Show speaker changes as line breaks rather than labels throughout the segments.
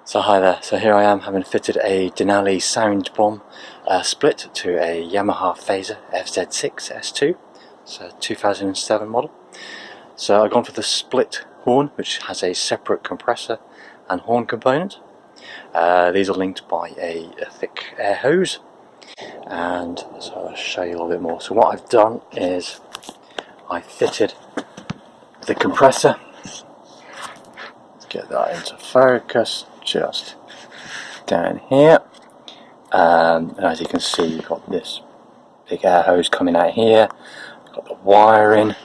So hi there, so here I am having fitted a Denali SoundBomb Split to a Yamaha Fazer FZ6 S2. It's a 2007 model. So I've gone for the split horn, which has a separate compressor and horn component. These are linked by a thick air hose, and so I'll show you a little bit more. So what I've done is I fitted the compressor. Let's get that into focus. Just down here, and as you can see, you've got this big air hose coming out here. You've got the wiring.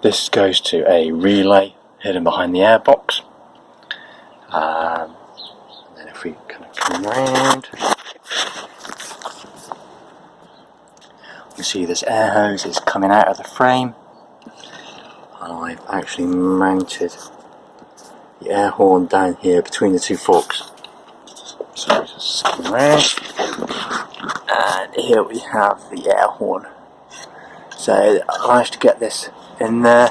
This goes to a relay hidden behind the air box. And then if we kind of come around, you see this air hose is coming out of the frame, and I've actually mounted the air horn down here between the two forks. So just come around, and here we have the air horn. So I managed to get this in there.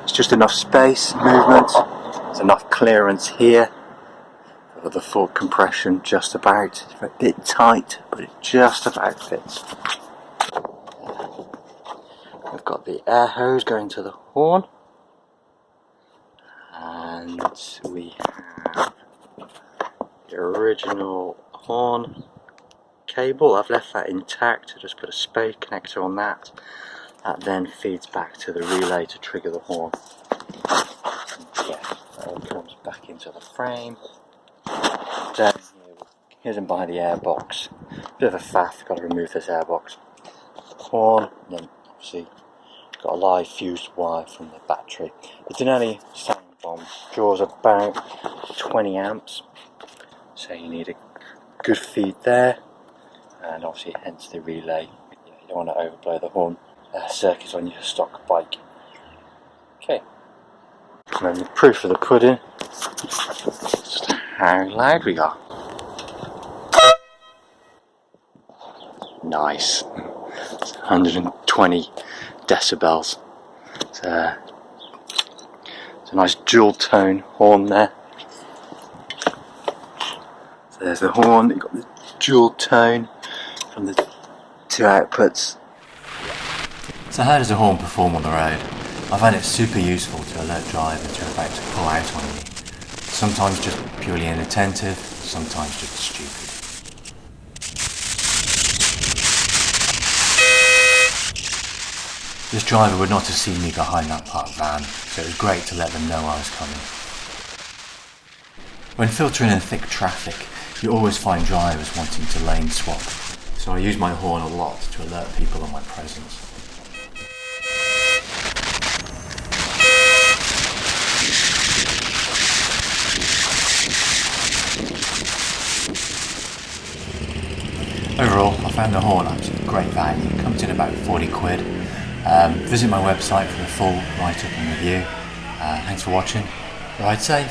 It's just enough space, movement. There's enough clearance here for the full compression, just about. It's a bit tight, but it just about fits. We've got the air hose going to the horn. And we have the original horn cable. I've left that intact. I just put a spade connector on that. That then feeds back to the relay to trigger the horn. And yeah, that comes back into the frame. Down here, hidden by the airbox. Bit of a faff, got to remove this airbox. Horn, and then obviously got a live fused wire from the battery. The Denali SoundBomb draws about 20 amps, so you need a good feed there, and obviously hence the relay. You don't want to overblow the horn circuit on your stock bike. Okay, and then the proof of the pudding, just how loud we are. Nice, it's 120 decibels. It's a nice dual tone horn there. So there's the horn, you've got the dual tone from the two outputs. So how does a horn perform on the road? I find it super useful to alert drivers who are about to pull out on you. Sometimes just purely inattentive, sometimes just stupid. This driver would not have seen me behind that parked van, so it was great to let them know I was coming. When filtering in thick traffic, you always find drivers wanting to lane swap, so I use my horn a lot to alert people of my presence. Overall, I found the horn absolutely great value. It comes in about 40 quid. Visit my website for the full write-up and review. Thanks for watching. Ride safe.